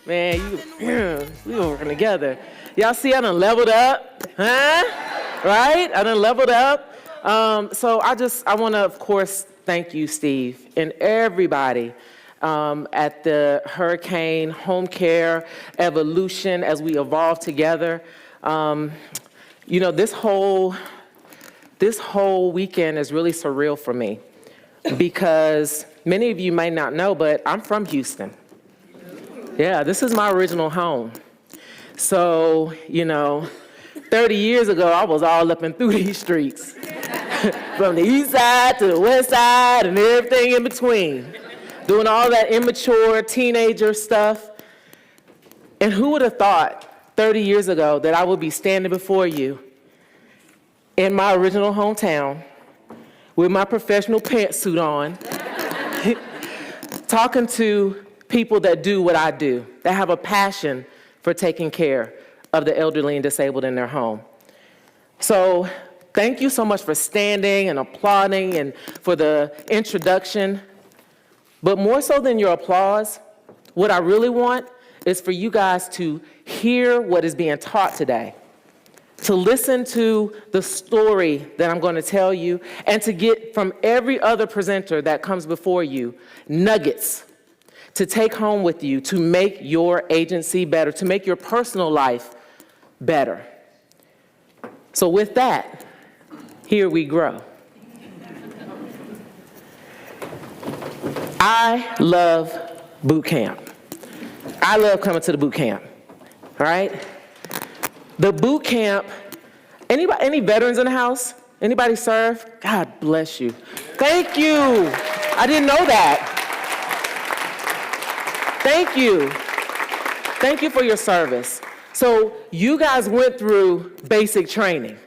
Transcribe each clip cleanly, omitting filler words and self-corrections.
Man, we were working together. Y'all see I done leveled up, huh? Right? I done leveled up. So I want to, of course, thank you, Steve, and everybody at the Hurricane Home Care Evolution as we evolve together. You know, this whole weekend is really surreal for me because many of you may not know, but I'm from Houston. Yeah, this is my original home. So, 30 years ago, I was all up and through these streets. From the east side to the west side and everything in between. Doing all that immature teenager stuff. And who would have thought 30 years ago that I would be standing before you in my original hometown with my professional pantsuit on, talking to people that do what I do, that have a passion for taking care of the elderly and disabled in their home. So thank you so much for standing and applauding and for the introduction. But more so than your applause, what I really want is for you guys to hear what is being taught today, to listen to the story that I'm going to tell you, and to get from every other presenter that comes before you nuggets to take home with you to make your agency better, to make your personal life better. So with that, here we grow. I love boot camp. I love coming to the boot camp, all right? The boot camp, any veterans in the house? Anybody serve? God bless you. Thank you. I didn't know that. Thank you. Thank you for your service. So you guys went through basic training.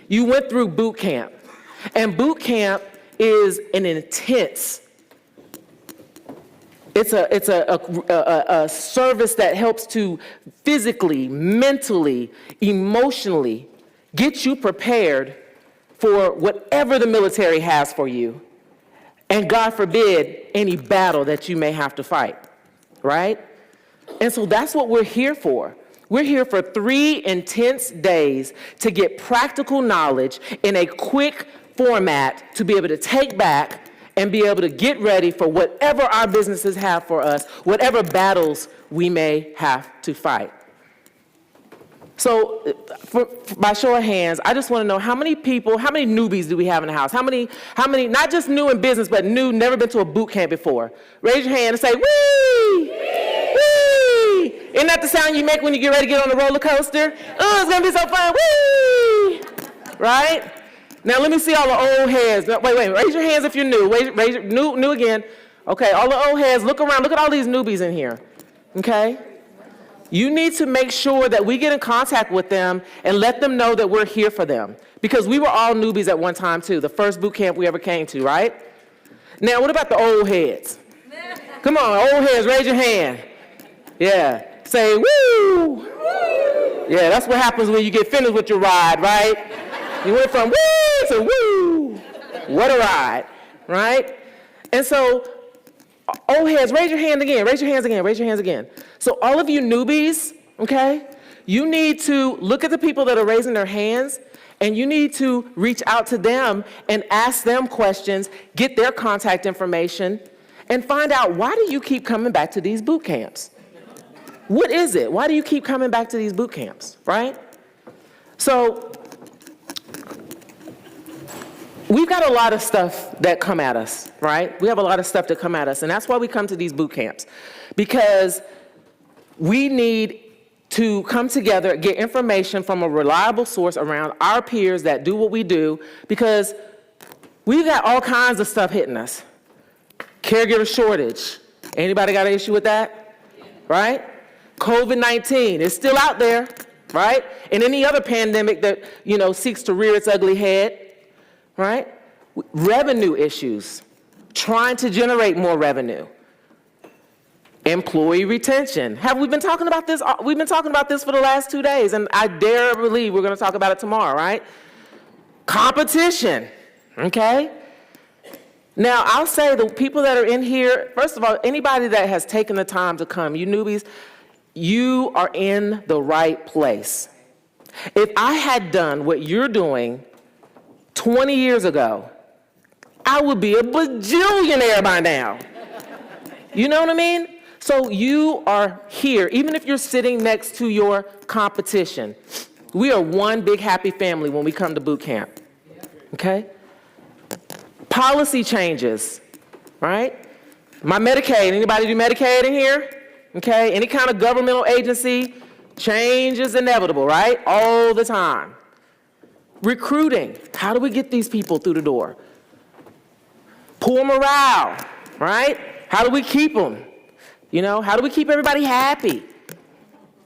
You went through boot camp. And boot camp is an intense, it's a service that helps to physically, mentally, emotionally get you prepared for whatever the military has for you. And God forbid, any battle that you may have to fight, right? And so that's what we're here for. We're here for 3 intense days to get practical knowledge in a quick format to be able to take back and be able to get ready for whatever our businesses have for us, whatever battles we may have to fight. So by show of hands, I just want to know how many newbies do we have in the house? How many, not just new in business, but new, never been to a boot camp before? Raise your hand and say, wee! Wee! Isn't that the sound you make when you get ready to get on the roller coaster? Oh, it's going to be so fun, wee! Right? Now let me see all the old heads. Wait, raise your hands if you're new. Raise your, new again. Okay, all the old heads, look around, look at all these newbies in here, okay? You need to make sure that we get in contact with them and let them know that we're here for them. Because we were all newbies at one time too, the first boot camp we ever came to, right? Now, what about the old heads? Come on, old heads, raise your hand. Yeah, say woo! Yeah, that's what happens when you get finished with your ride, right? You went from woo to woo. What a ride, right? And so, old heads, raise your hand again, raise your hands again, raise your hands again. So all of you newbies, okay, you need to look at the people that are raising their hands and you need to reach out to them and ask them questions, get their contact information, and find out, why do you keep coming back to these boot camps? What is it? Why do you keep coming back to these boot camps, right? So we've got a lot of stuff that come at us, right? We have a lot of stuff that come at us, and that's why we come to these boot camps, because we need to come together, get information from a reliable source around our peers that do what we do, because we've got all kinds of stuff hitting us. Caregiver shortage. Anybody got an issue with that? Right? COVID-19 is still out there, right? And any other pandemic that, seeks to rear its ugly head. Right? Revenue issues, trying to generate more revenue. Employee retention. Have we been talking about this? We've been talking about this for the last 2 days, and I dare believe we're going to talk about it tomorrow, right? Competition, okay? Now, I'll say the people that are in here, first of all, anybody that has taken the time to come, you newbies, you are in the right place. If I had done what you're doing 20 years ago, I would be a bajillionaire by now. You know what I mean? So you are here, even if you're sitting next to your competition. We are one big happy family when we come to boot camp, okay? Policy changes, right? My Medicaid, anybody do Medicaid in here? Okay, any kind of governmental agency, change is inevitable, right? All the time. Recruiting, how do we get these people through the door? Poor morale, right? How do we keep them? You know, how do we keep everybody happy?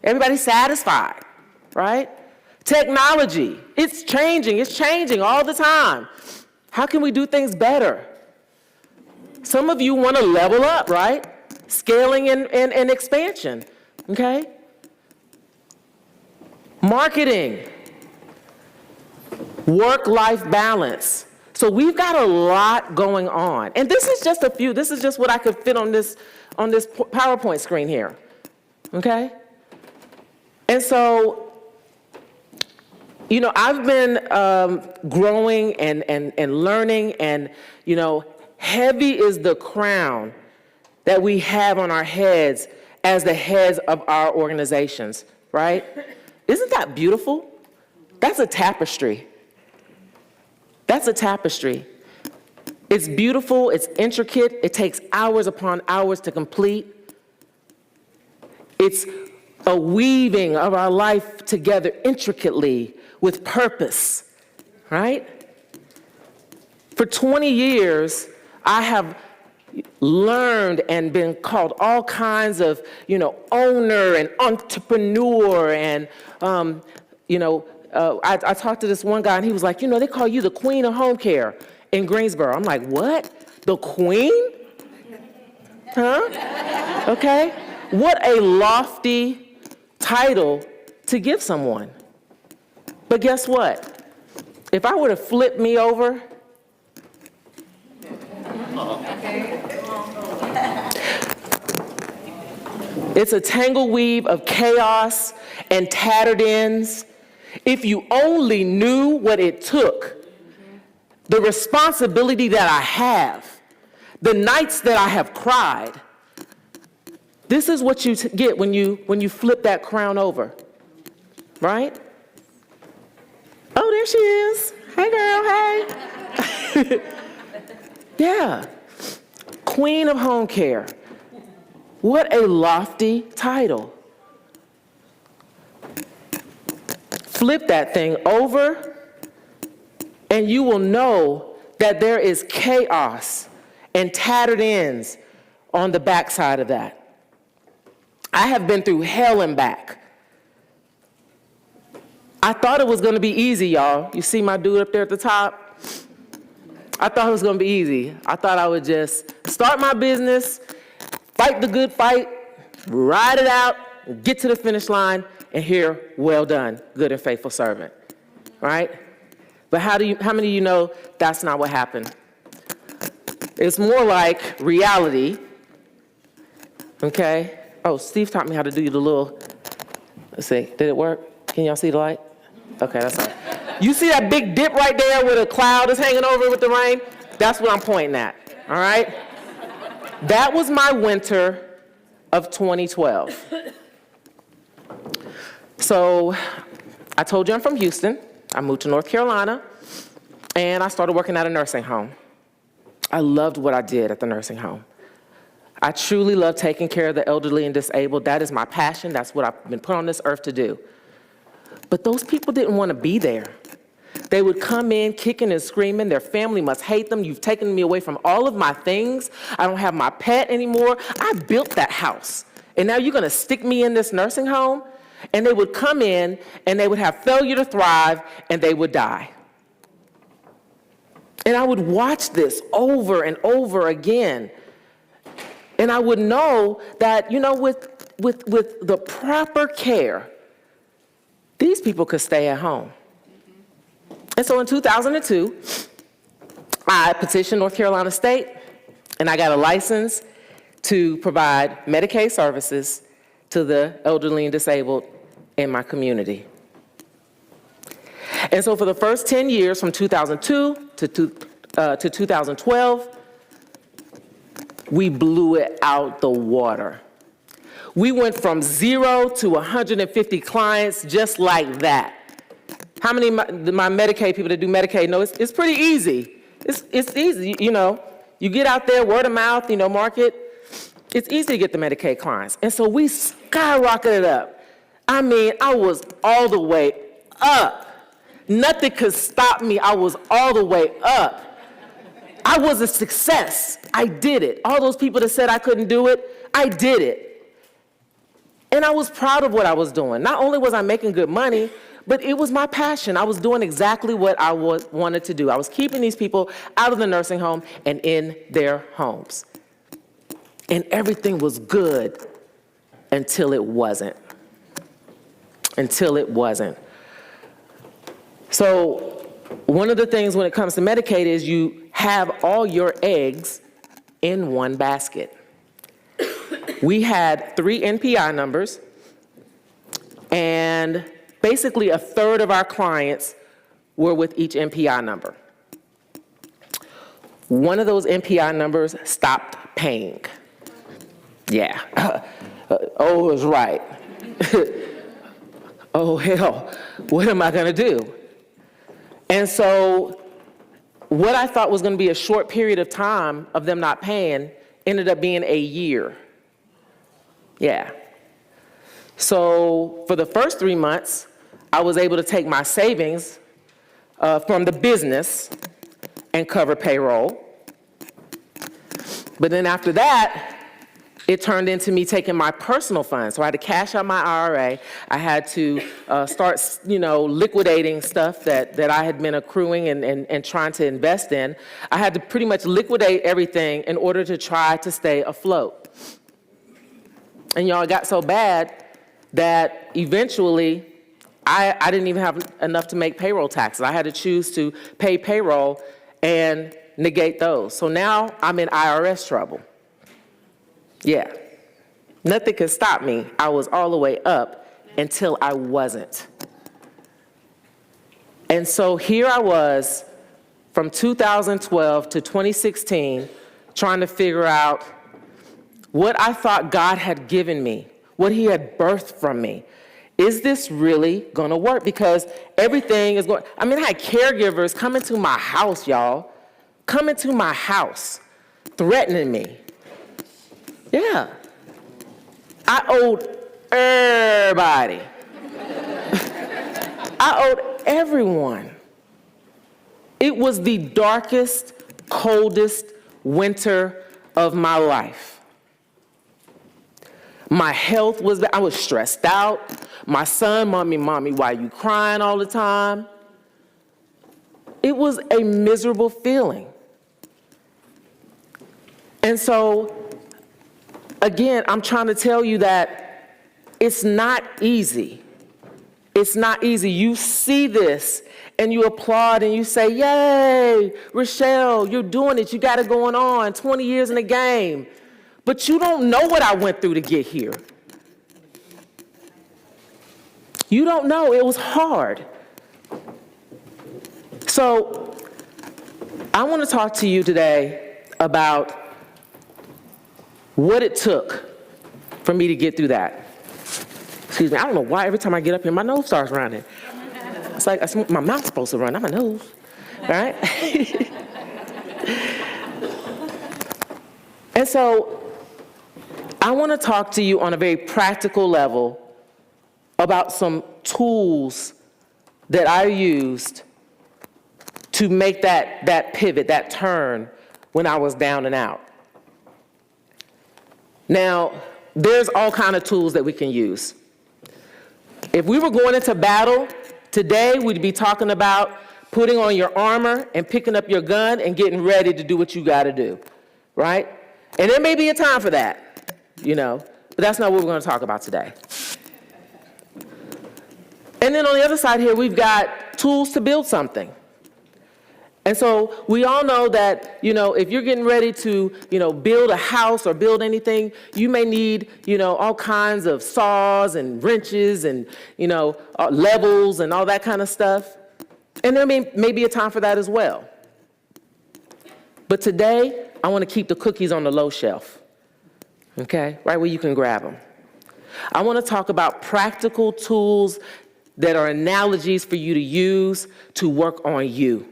Everybody satisfied, right? Technology, it's changing all the time. How can we do things better? Some of you want to level up, right? Scaling and expansion, okay? Marketing, work-life balance. So we've got a lot going on. And this is just a few, this is just what I could fit on this PowerPoint screen here, okay? And so, you know, I've been growing and learning, and, you know, heavy is the crown that we have on our heads as the heads of our organizations, right? Isn't that beautiful? That's a tapestry. That's a tapestry. It's beautiful, it's intricate, it takes hours upon hours to complete. It's a weaving of our life together intricately with purpose, right? For 20 years, I have learned and been called all kinds of, you know, owner and entrepreneur and, you know, I talked to this one guy and he was like, you know, they call you the queen of home care in Greensboro. I'm like, what? The queen? Huh? Okay. What a lofty title to give someone. But guess what? If I were to flip me over, it's a tangle weave of chaos and tattered ends. If you only knew what it took, the responsibility that I have, the nights that I have cried, this is what you get when you flip that crown over, right? Oh, there she is. Hey, girl, hey. Yeah, Queen of Home Care. What a lofty title. Flip that thing over, and you will know that there is chaos and tattered ends on the backside of that. I have been through hell and back. I thought it was going to be easy, y'all. You see my dude up there at the top? I thought it was going to be easy. I thought I would just start my business, fight the good fight, ride it out, get to the finish line, and hear, well done, good and faithful servant, right? But how many of you know that's not what happened? It's more like reality, okay? Oh, Steve taught me how to do the little, let's see, did it work? Can y'all see the light? Okay, that's all right. You see that big dip right there where the cloud is hanging over with the rain? That's what I'm pointing at, all right? That was my winter of 2012. So I told you I'm from Houston. I moved to North Carolina, and I started working at a nursing home. I loved what I did at the nursing home. I truly love taking care of the elderly and disabled. That is my passion. That's what I've been put on this earth to do. But those people didn't want to be there. They would come in kicking and screaming. Their family must hate them. You've taken me away from all of my things. I don't have my pet anymore. I built that house. And now you're going to stick me in this nursing home? And they would come in, and they would have failure to thrive, and they would die. And I would watch this over and over again. And I would know that, you know, with the proper care, these people could stay at home. And so in 2002, I petitioned North Carolina State, and I got a license to provide Medicaid services to the elderly and disabled in my community. And so for the first 10 years, from 2002 to 2012, we blew it out the water. We went from 0 to 150 clients just like that. How many of my Medicaid people that do Medicaid know it's pretty easy. It's easy, you know. You get out there, word of mouth, you know, market. It's easy to get the Medicaid clients. And so we skyrocketed up. I mean, I was all the way up. Nothing could stop me. I was all the way up. I was a success. I did it. All those people that said I couldn't do it, I did it. And I was proud of what I was doing. Not only was I making good money, but it was my passion. I was doing exactly what I wanted to do. I was keeping these people out of the nursing home and in their homes. And everything was good until it wasn't. Until it wasn't. So one of the things when it comes to Medicaid is you have all your eggs in one basket. We had 3 NPI numbers, and basically a third of our clients were with each NPI number. One of those NPI numbers stopped paying. Yeah. Oh, it was right. Oh, hell, what am I gonna do? And so what I thought was gonna be a short period of time of them not paying ended up being a year. Yeah. So for the first 3 months, I was able to take my savings from the business and cover payroll. But then after that, it turned into me taking my personal funds. So I had to cash out my IRA. I had to start, you know, liquidating stuff that I had been accruing and trying to invest in. I had to pretty much liquidate everything in order to try to stay afloat. And y'all, it got so bad that eventually I didn't even have enough to make payroll taxes. I had to choose to pay payroll and negate those. So now I'm in IRS trouble. Yeah, nothing could stop me. I was all the way up until I wasn't. And so here I was from 2012 to 2016 trying to figure out what I thought God had given me, what he had birthed from me. Is this really gonna work? Because everything is going, I mean, I had caregivers come into my house, y'all, come into my house, threatening me. Yeah. I owed everybody. I owed everyone. It was the darkest, coldest winter of my life. My health was bad. I was stressed out. My son, mommy, why are you crying all the time? It was a miserable feeling. And so, again, I'm trying to tell you that it's not easy. It's not easy. You see this and you applaud and you say, yay, Rochelle, you're doing it. You got it going on, 20 years in the game. But you don't know what I went through to get here. You don't know. It was hard. So I want to talk to you today about what it took for me to get through that. Excuse me, I don't know why every time I get up here, my nose starts running. It's like my mouth's supposed to run, not my nose, all right? And so I want to talk to you on a very practical level about some tools that I used to make that pivot, that turn when I was down and out. Now, there's all kinds of tools that we can use. If we were going into battle today, we'd be talking about putting on your armor and picking up your gun and getting ready to do what you got to do, right? And there may be a time for that, you know, but that's not what we're going to talk about today. And then on the other side here, we've got tools to build something. And so we all know that, if you're getting ready to, build a house or build anything, you may need, all kinds of saws and wrenches and, levels and all that kind of stuff. And there may be a time for that as well. But today, I want to keep the cookies on the low shelf, okay? Right where you can grab them. I want to talk about practical tools that are analogies for you to use to work on you.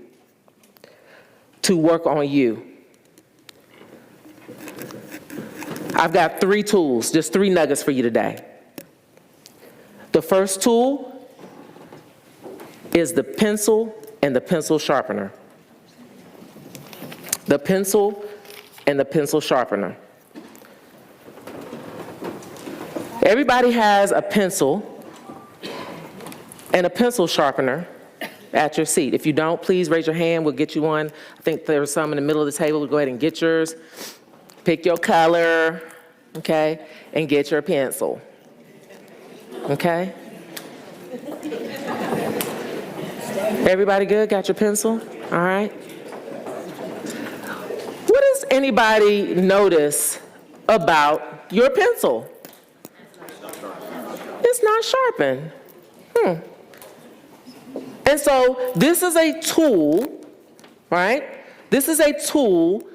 To work on you. I've got 3 tools, just 3 nuggets for you today. The first tool is the pencil and the pencil sharpener. The pencil and the pencil sharpener. Everybody has a pencil and a pencil sharpener at your seat. If you don't, please raise your hand. We'll get you one. I think there's some in the middle of the table. We'll go ahead and get yours. Pick your color, okay, and get your pencil, okay? Everybody good? Got your pencil? All right. What does anybody notice about your pencil? It's not sharpened. And so this is a tool, right? This is a tool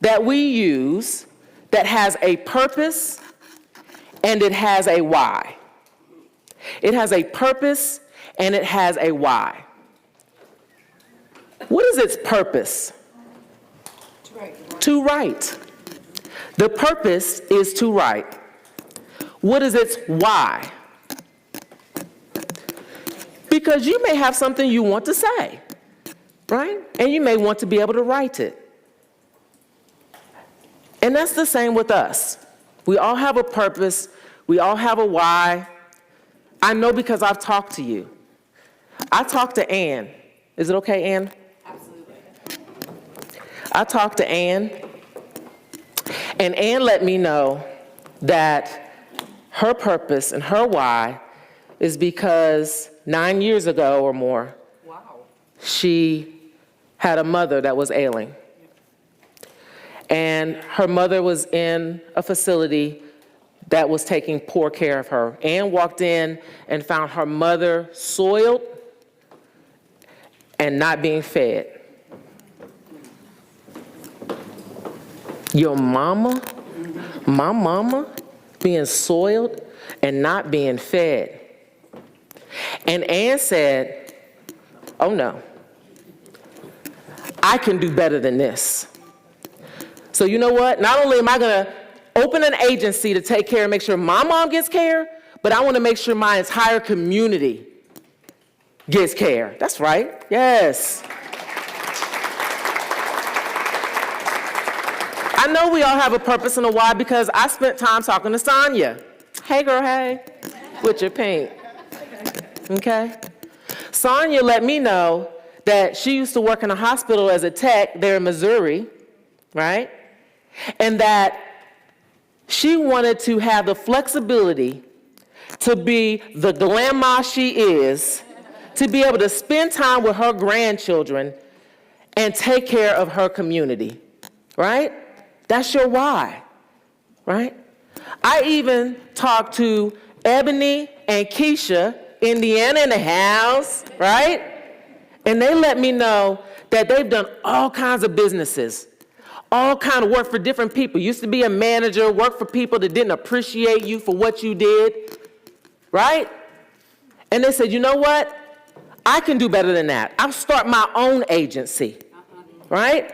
that we use that has a purpose and it has a why. It has a purpose and it has a why. What is its purpose? To write. The purpose is to write. What is its why? Because you may have something you want to say, right? And you may want to be able to write it. And that's the same with us. We all have a purpose. We all have a why. I know because I've talked to you. I talked to Ann. Is it okay, Ann? Absolutely. I talked to Ann, and Ann let me know that her purpose and her why is because 9 years ago or more, Wow. she had a mother that was ailing. And her mother was in a facility that was taking poor care of her. Ann walked in and found her mother soiled and not being fed. Your mama, my mama, being soiled and not being fed. And Ann said, oh no, I can do better than this. So you know what? Not only am I gonna open an agency to take care and make sure my mom gets care, but I wanna make sure my entire community gets care. That's right, yes. I know we all have a purpose and a why because I spent time talking to Sonia. Hey girl, hey, with your pink. Okay? Sonia let me know that she used to work in a hospital as a tech there in Missouri, right? And that she wanted to have the flexibility to be the grandma she is, to be able to spend time with her grandchildren and take care of her community, right? That's your why, right? I even talked to Ebony and Keisha, Indiana in the house, right? And they let me know that they've done all kinds of businesses, all kind of work for different people. Used to be a manager, work for people that didn't appreciate you for what you did, right? And they said, you know what? I can do better than that. I'll start my own agency, right?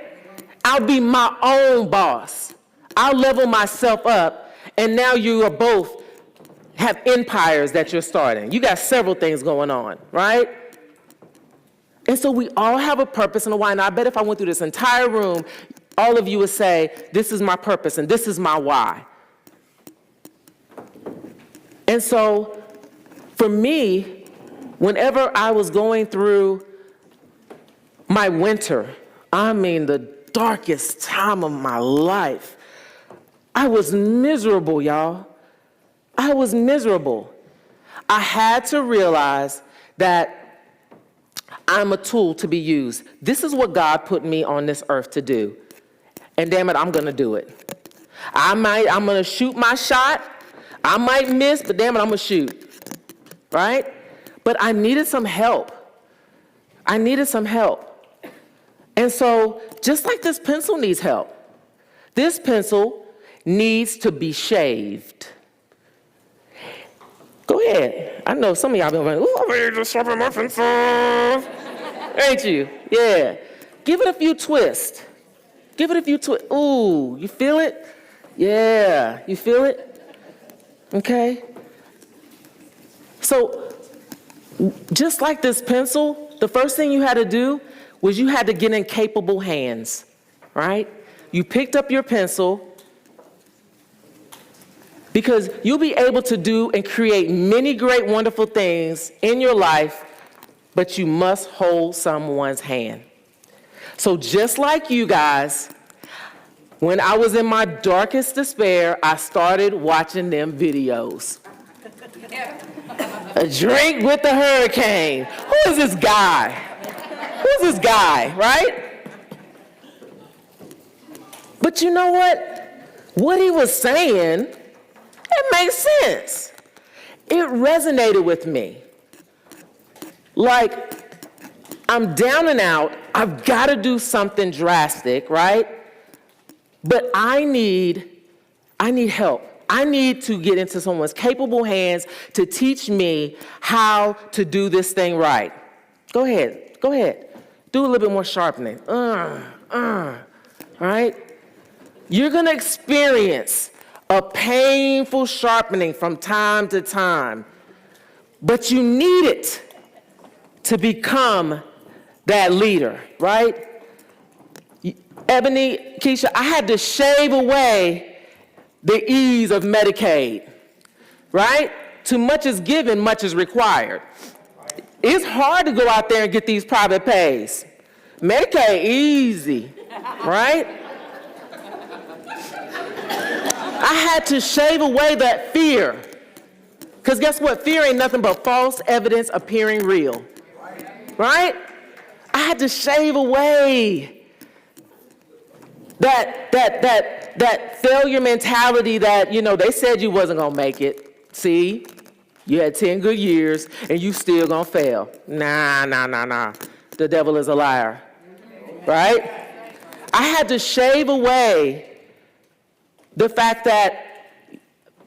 I'll be my own boss. I'll level myself up, and now you are both have empires that you're starting. You got several things going on, right? And so we all have a purpose and a why, and I bet if I went through this entire room, all of you would say, this is my purpose and this is my why. And so for me, whenever I was going through my winter, I mean the darkest time of my life, I was miserable, y'all. I was miserable. I had to realize that I'm a tool to be used. This is what God put me on this earth to do. And damn it, I'm gonna do it. I'm gonna shoot my shot. I might miss, but damn it, I'm gonna shoot, right? But I needed some help. And so, just like this pencil needs help, this pencil needs to be shaved. Go ahead. I know some of y'all been like, ooh, I'm ready to sharpen my pencil. Ain't you? Yeah. Give it a few twists. Ooh, you feel it? Yeah. You feel it? Okay. So, just like this pencil, the first thing you had to do was you had to get in capable hands, right? You picked up your pencil because you'll be able to do and create many great, wonderful things in your life, but you must hold someone's hand. So just like you guys, when I was in my darkest despair, I started watching them videos. A drink with the hurricane. Who is this guy? Right? But you know what? What he was saying, it makes sense. It resonated with me. Like, I'm down and out. I've got to do something drastic, right? But I need help. I need to get into someone's capable hands to teach me how to do this thing right. Go ahead. Do a little bit more sharpening. Right? You're going to experience a painful sharpening from time to time, but you need it to become that leader, right? Ebony, Keisha, I had to shave away the ease of Medicaid, right? Too much is given, much is required. It's hard to go out there and get these private pays. Medicaid, easy, right? I had to shave away that fear. Because guess what? Fear ain't nothing but false evidence appearing real, right? I had to shave away that failure mentality that, they said you wasn't going to make it. See? You had 10 good years, and you still gonna fail. Nah. The devil is a liar, right? I had to shave away the fact that,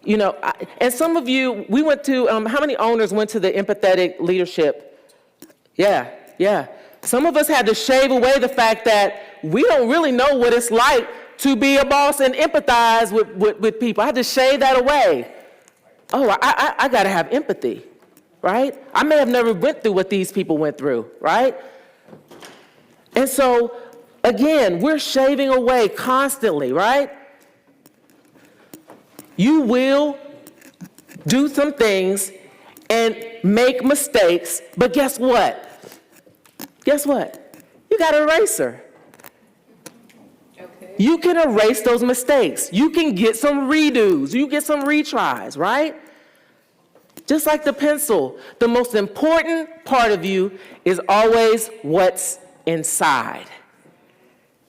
and some of you, we went to, how many owners went to the empathetic leadership? Yeah. Some of us had to shave away the fact that we don't really know what it's like to be a boss and empathize with people. I had to shave that away. Oh, I got to have empathy, right? I may have never went through what these people went through, right? And so, again, we're shaving away constantly, right? You will do some things and make mistakes, but guess what? You got an eraser. Okay. You can erase those mistakes. You can get some redos. You get some retries, right? Just like the pencil, the most important part of you is always what's inside.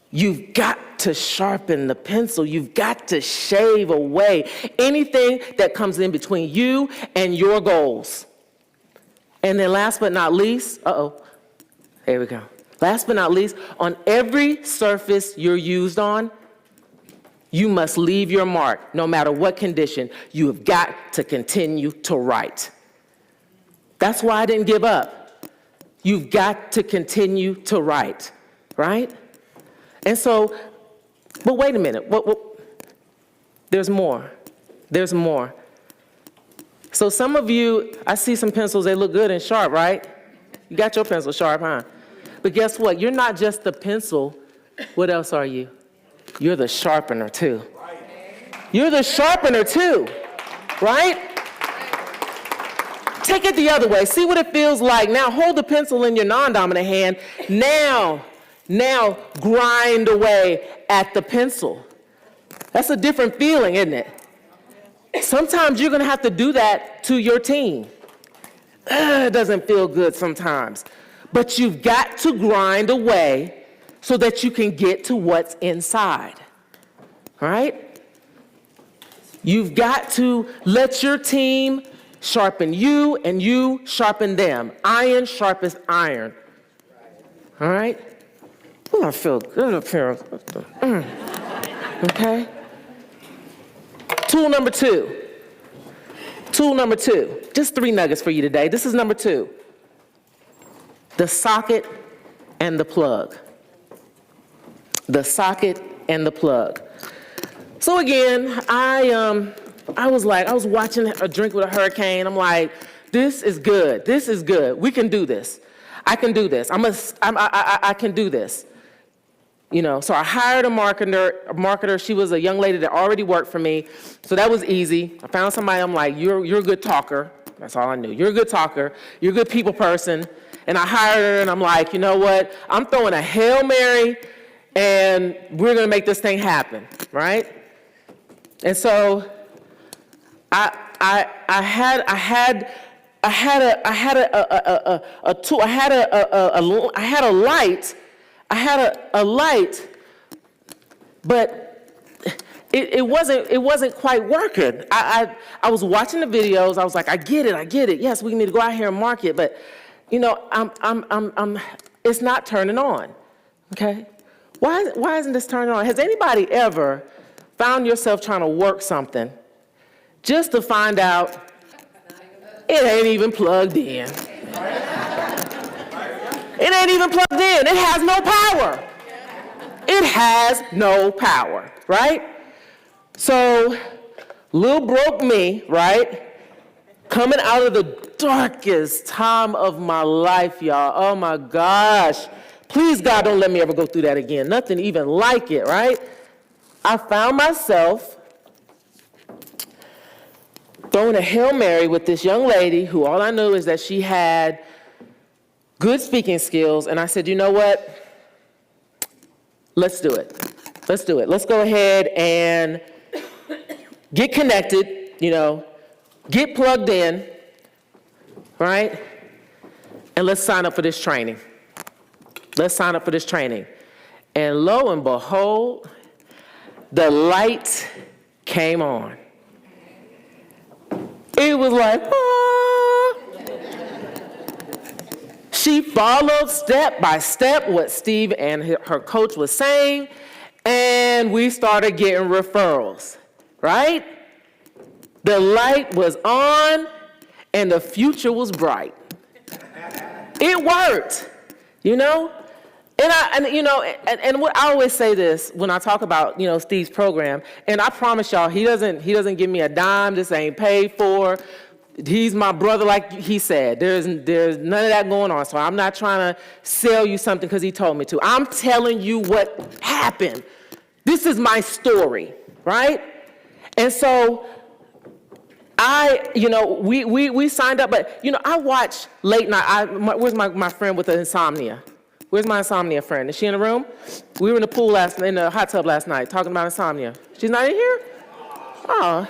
You've got to sharpen the pencil. You've got to shave away anything that comes in between you and your goals. And then last but not least, here we go. Last but not least, on every surface you're used on, you must leave your mark, no matter what condition. You have got to continue to write. That's why I didn't give up. You've got to continue to write, right? And so, but wait a minute. There's more. So some of you, I see some pencils, they look good and sharp, right? You got your pencil sharp, huh? But guess what? You're not just the pencil. What else are you? You're the sharpener too. You're the sharpener too, right? Take it the other way. See what it feels like. Now hold the pencil in your non-dominant hand. Now grind away at the pencil. That's a different feeling, isn't it? Sometimes you're going to have to do that to your team. It doesn't feel good sometimes. but you've got to grind away so that you can get to what's inside. All right? You've got to let your team sharpen you and you sharpen them. Iron sharpens iron. All right? Ooh, I feel good up here. Okay? Tool number two. Just 3 nuggets for you today. This is number 2. The socket and the plug. The socket and the plug. So again, I was watching A Drink with a Hurricane. I'm like, this is good. This is good. We can do this. I can do this. I can do this. You know, so I hired a marketer. She was a young lady that already worked for me. So that was easy. I found somebody, I'm like, you're a good talker. That's all I knew. You're a good talker. You're a good people person. And I hired her, and I'm like, you know what? I'm throwing a Hail Mary, and we're going to make this thing happen, right? And so I had a light, but it wasn't quite working. I was watching the videos. I was like, I get it. Yes, we need to go out here and market, but you know, it's not turning on. Okay, why isn't this turning on? Has anybody ever found yourself trying to work something just to find out it ain't even plugged in? It ain't even plugged in. It has no power. It has no power, right? So, little broke me, right? Coming out of the darkest time of my life, y'all. Oh my gosh. Please, God, don't let me ever go through that again. Nothing even like it, right? I found myself throwing a Hail Mary with this young lady who all I knew is that she had good speaking skills, and I said, you know what? Let's do it. Let's go ahead and get connected, you know, get plugged in, right? And let's sign up for this training. And lo and behold, the light came on. It was like, She followed step by step what Steve and her coach was saying, and we started getting referrals, right? The light was on, and the future was bright. It worked, you know? And what I always say this when I talk about, you know, Steve's program, and I promise y'all, he doesn't give me a dime. This ain't paid for. He's my brother, like he said. There's none of that going on. So I'm not trying to sell you something because he told me to. I'm telling you what happened. This is my story, right? And so we signed up, but you know, I watch late night. Where's my friend with the insomnia? Where's my insomnia friend? Is she in the room? We were in the pool in the hot tub last night talking about insomnia. She's not in here? Oh.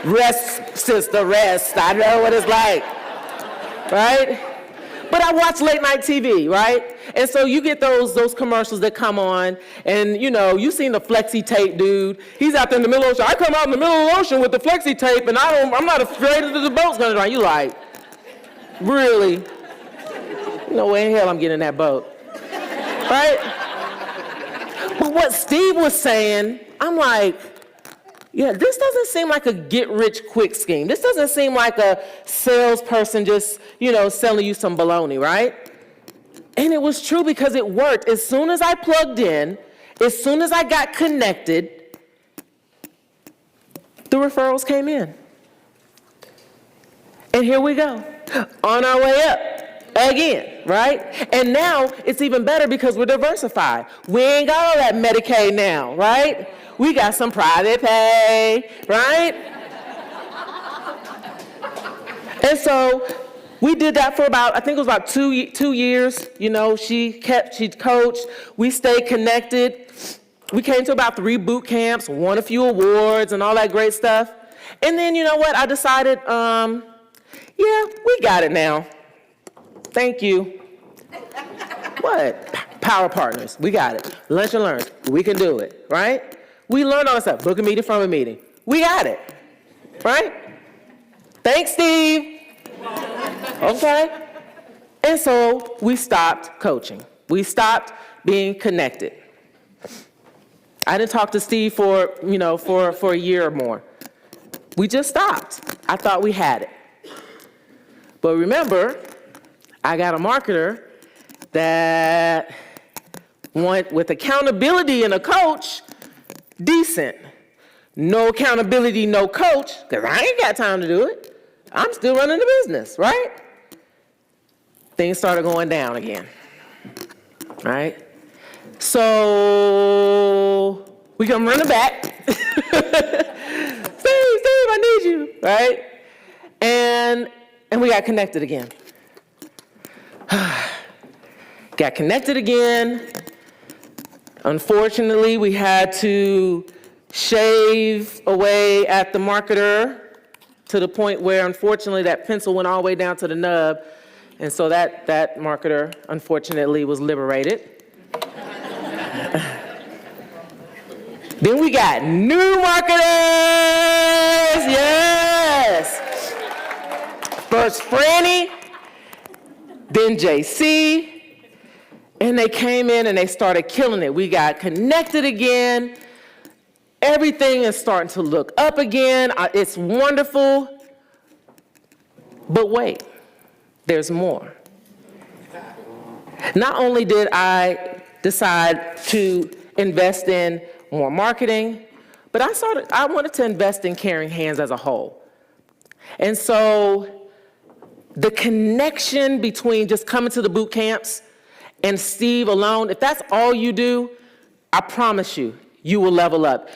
Rest, sister, rest. I know what it's like, right? But I watch late night TV, right? And so you get those commercials that come on, and you know, you've seen the flexi tape dude. He's out there in the middle of the ocean. I come out in the middle of the ocean with the flexi tape, and I'm not afraid that the boat's gonna drown. You like, really? No way in hell I'm getting in that boat, right? But what Steve was saying, I'm like, yeah, this doesn't seem like a get-rich-quick scheme. This doesn't seem like a salesperson just, you know, selling you some baloney, right? And it was true because it worked. As soon as I plugged in, as soon as I got connected, the referrals came in. And here we go, on our way up again, right? And now it's even better because we're diversified. We ain't got all that Medicaid now, right? We got some private pay, right? And so we did that for about, I think it was about two years. You know, she coached, we stayed connected. We came to about 3 boot camps, won a few awards and all that great stuff. And then, you know what? I decided, yeah, we got it now. Thank you. What? Power partners. We got it. Lunch and learn. We can do it, right? We learned all this stuff. Book a meeting from a meeting. We got it, right? Thanks, Steve. Okay. And so we stopped coaching. We stopped being connected. I didn't talk to Steve for a year or more. We just stopped. I thought we had it. But remember, I got a marketer that went with accountability and a coach, decent. No accountability, no coach, because I ain't got time to do it. I'm still running the business, right? Things started going down again, right? So we come running back. Steve, I need you, right? And we got connected again. Got connected again. Unfortunately, we had to shave away at the marketer to the point where, unfortunately, that pencil went all the way down to the nub. And so that marketer, unfortunately, was liberated. Then we got new marketers, yes. First Franny, then JC, and they came in and they started killing it. We got connected again. Everything is starting to look up again. It's wonderful. But wait, there's more. Not only did I decide to invest in more marketing, but I wanted to invest in Caring Hands as a whole. And so the connection between just coming to the boot camps and Steve alone, if that's all you do, I promise you, you will level up.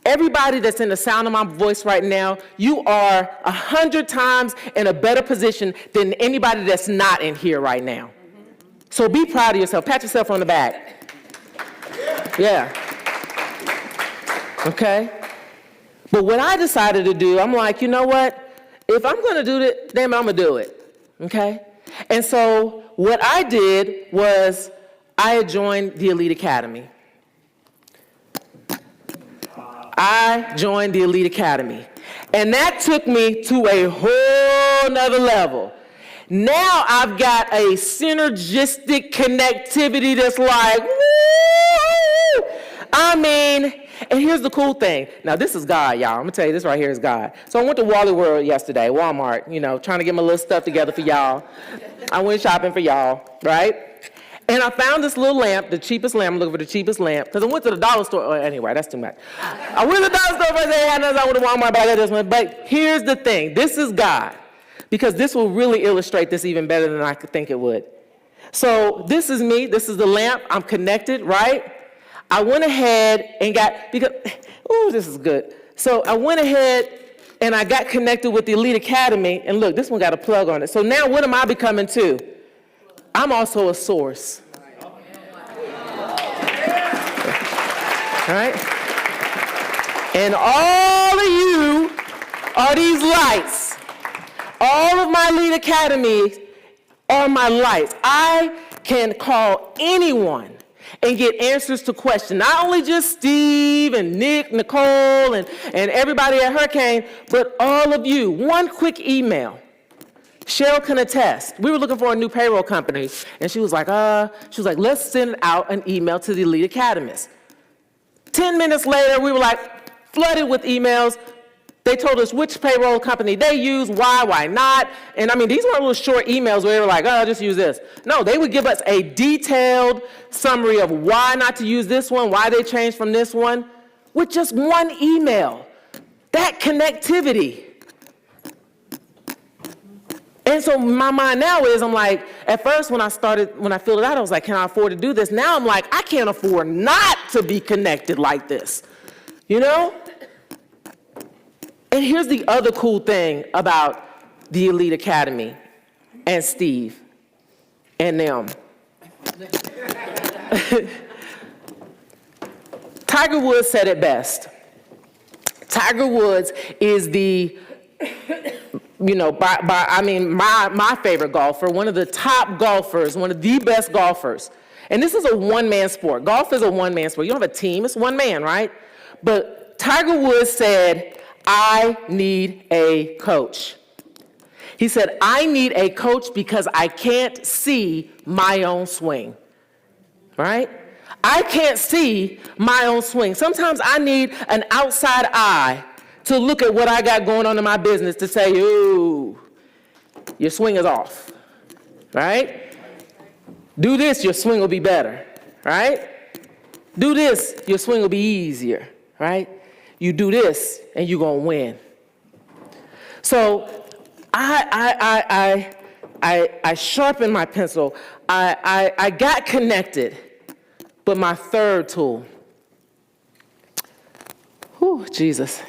Everybody that's in the sound of my voice right now, you are 100 times in a better position than anybody that's not in here right now. So be proud of yourself. Pat yourself on the back. Yeah. Okay? But what I decided to do, I'm like, you know what? If I'm going to do it, then I'm going to do it. Okay? And so what I did was I joined the Elite Academy. I joined the Elite Academy. And that took me to a whole nother level. Now I've got a synergistic connectivity that's like, woo! I mean, and here's the cool thing. Now this is God, y'all. I'm gonna tell you, this right here is God. So I went to Wally World yesterday, Walmart, trying to get my little stuff together for y'all. I went shopping for y'all, right? And I found this little lamp, the cheapest lamp. I'm looking for the cheapest lamp, because I went to the dollar store. Oh, anyway, that's too much. I went to the dollar store first, I went to Walmart, but I got this one. But here's the thing. This is God, because this will really illustrate this even better than I could think it would. So this is me. This is the lamp. I'm connected, right? I went ahead and this is good. So I went ahead and I got connected with the Elite Academy. And look, this one got a plug on it. So now what am I becoming too? I'm also a source. All right? And all of you are these lights. All of my Elite Academies are my lights. I can call anyone and get answers to questions. Not only just Steve and Nick, Nicole, and everybody at Hurricane, but all of you. One quick email. Cheryl can attest. We were looking for a new payroll company, and she was like, let's send out an email to the Elite Academies. 10 minutes later, we were like flooded with emails. They told us which payroll company they use, why not. And I mean, these weren't little short emails where they were like, just use this. No, they would give us a detailed summary of why not to use this one, why they changed from this one, with just one email. That connectivity. And so my mind now is, I'm like, at first when I filled it out, I was like, can I afford to do this? Now I'm like, I can't afford not to be connected like this, And here's the other cool thing about the Elite Academy and Steve and them. Tiger Woods said it best. Tiger Woods is the, my favorite golfer, one of the top golfers, one of the best golfers. And this is a one-man sport. Golf is a one-man sport. You don't have a team, it's one man, right? But Tiger Woods said, I need a coach. He said, I need a coach because I can't see my own swing, right? I can't see my own swing. Sometimes I need an outside eye to look at what I got going on in my business to say, ooh, your swing is off, right? Do this, your swing will be better, right? Do this, your swing will be easier, right? You do this, and you're gonna win. So I sharpened my pencil. I got connected, but my third tool, whew, Jesus.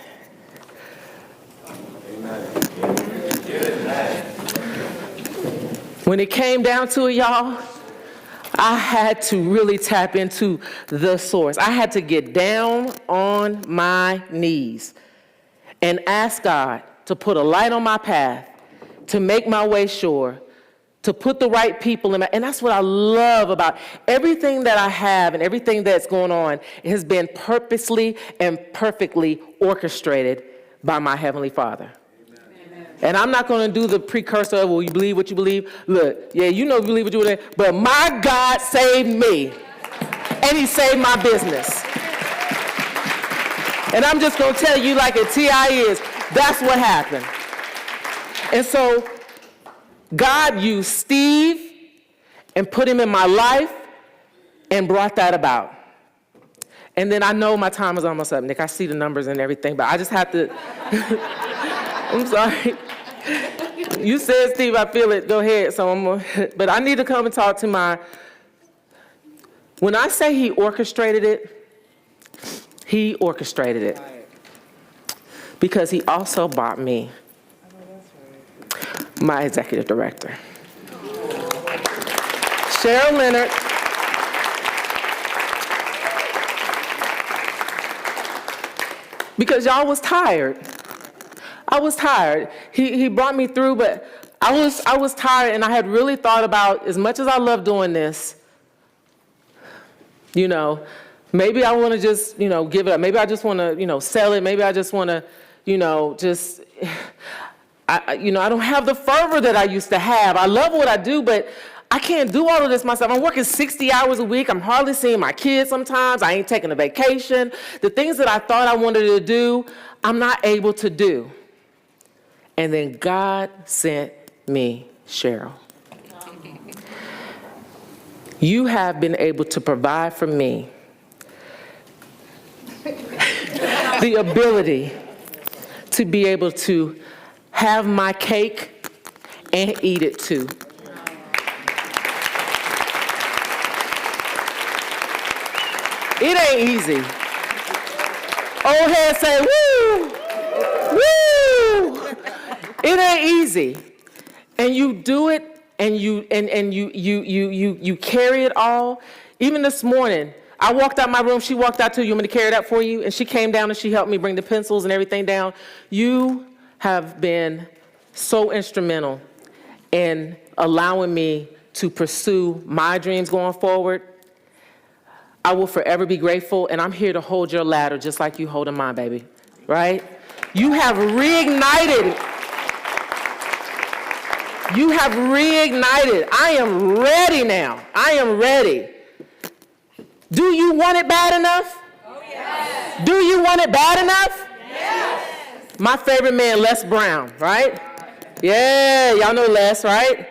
When it came down to it, y'all, I had to really tap into the source. I had to get down on my knees and ask God to put a light on my path, to make my way sure, to put the right people in my, and that's what I love about everything that I have and everything that's going on. It has been purposely and perfectly orchestrated by my Heavenly Father. And I'm not going to do the precursor of, well, you believe what you believe. Look, yeah, you know you believe what you believe, but my God saved me, and he saved my business. And I'm just going to tell you like a TI is, that's what happened. And so God used Steve and put him in my life and brought that about. And then I know my time is almost up, Nick. I see the numbers and everything, but I just have to, I'm sorry. You said, Steve, I feel it. Go ahead. So but I need to come and talk to when I say he orchestrated it, he orchestrated it. Because he also bought me my executive director. Cheryl Leonard. Because y'all was tired. I was tired. He brought me through, but I was tired, and I had really thought about, as much as I love doing this, maybe I want to just, give it up. Maybe I just want to, sell it. Maybe I just want to, I don't have the fervor that I used to have. I love what I do, but I can't do all of this myself. I'm working 60 hours a week. I'm hardly seeing my kids sometimes. I ain't taking a vacation. The things that I thought I wanted to do, I'm not able to do. And then God sent me Cheryl. You have been able to provide for me the ability to be able to have my cake and eat it too. It ain't easy. Old head say, woo, woo. It ain't easy. And you do it, and you carry it all. Even this morning, I walked out my room, she walked out too. You want me to carry that for you? And she came down and she helped me bring the pencils and everything down. You have been so instrumental in allowing me to pursue my dreams going forward. I will forever be grateful, and I'm here to hold your ladder just like you holding mine, baby, right? You have reignited. You have reignited. I am ready now. I am ready. Do you want it bad enough? Oh, yes. Do you want it bad enough? Yes. My favorite man, Les Brown, right? Yeah, y'all know Les, right?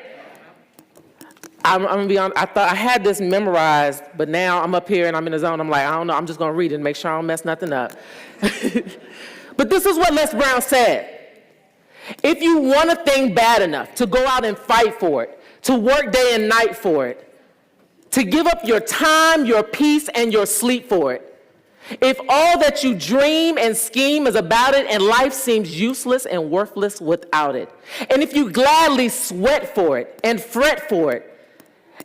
I'm gonna be honest, I thought I had this memorized, but now I'm up here and I'm in the zone. I'm like, I don't know, I'm just gonna read it and make sure I don't mess nothing up. But this is what Les Brown said. If you want a thing bad enough to go out and fight for it, to work day and night for it, to give up your time, your peace, and your sleep for it, if all that you dream and scheme is about it and life seems useless and worthless without it, and if you gladly sweat for it and fret for it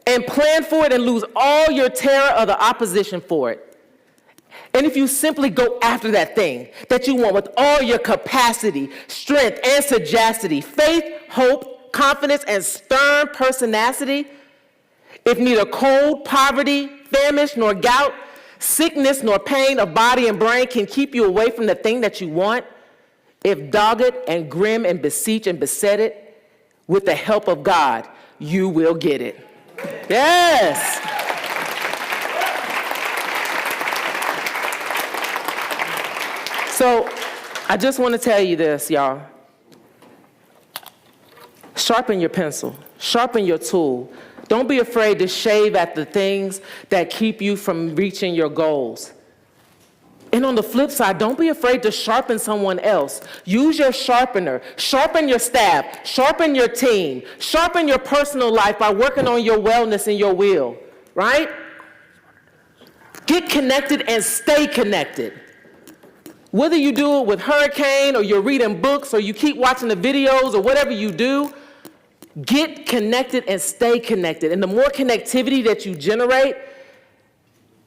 and plan for it and lose all your terror of the opposition for it, And if you simply go after that thing that you want with all your capacity, strength, and sagacity, faith, hope, confidence, and stern pertinacity, if neither cold, poverty, famish, nor gout, sickness, nor pain of body and brain can keep you away from the thing that you want, if dogged and grim and beseech and beset it, with the help of God, you will get it. Yes. So I just want to tell you this, y'all. Sharpen your pencil. Sharpen your tool. Don't be afraid to shave at the things that keep you from reaching your goals. And on the flip side, don't be afraid to sharpen someone else. Use your sharpener. Sharpen your staff. Sharpen your team. Sharpen your personal life by working on your wellness and your will, right? Get connected and stay connected. Whether you do it with Hurricane or you're reading books or you keep watching the videos or whatever you do, get connected and stay connected. And the more connectivity that you generate,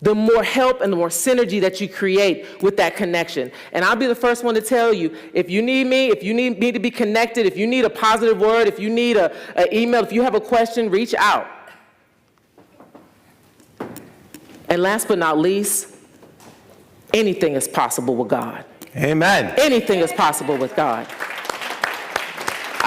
the more help and the more synergy that you create with that connection. And I'll be the first one to tell you, if you need me, if you need me to be connected, if you need a positive word, if you need an email, if you have a question, reach out. And last but not least, anything is possible with God. Amen. Anything is possible with God.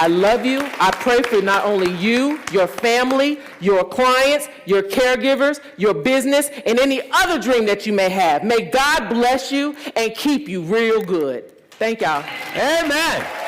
I love you. I pray for not only you, your family, your clients, your caregivers, your business, and any other dream that you may have. May God bless you and keep you real good. Thank y'all. Amen.